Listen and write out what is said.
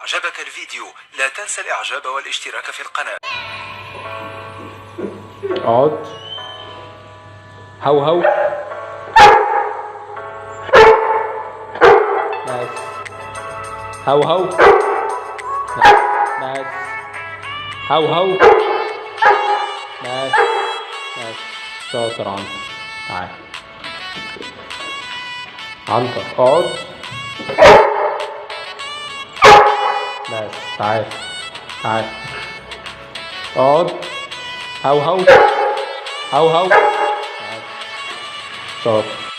أعجبك الفيديو لا تنسى الإعجاب والاشتراك في القناة. اقعد. هو هو. بس. هو هو. بس. هو هو. بس. بس. شاطر عنتر. تعال. عنتر اقعد. بس. تعال. تعال. اقعد. هو هو. هو هو. بس. شاطر.